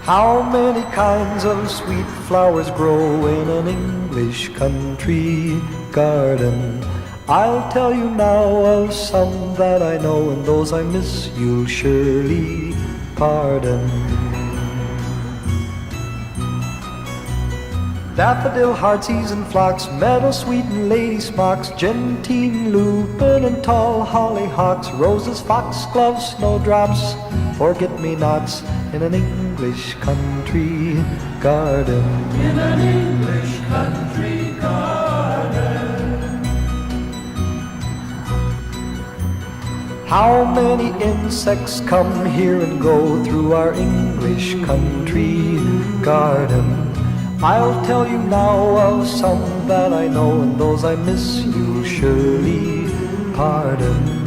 How many kinds of sweet flowers grow in an English country garden? I'll tell you now of some that I know, and those I miss you'll surely pardon. Daffodil, heartsease and phlox, meadowsweet and lady smocks, gentian, lupin and tall hollyhocks, roses, foxgloves, snowdrops, forget-me-nots in an English country garden. In an English country garden. How many insects come here and go through our English country garden? I'll tell you now of some that I know, and those I miss you'll surely pardon.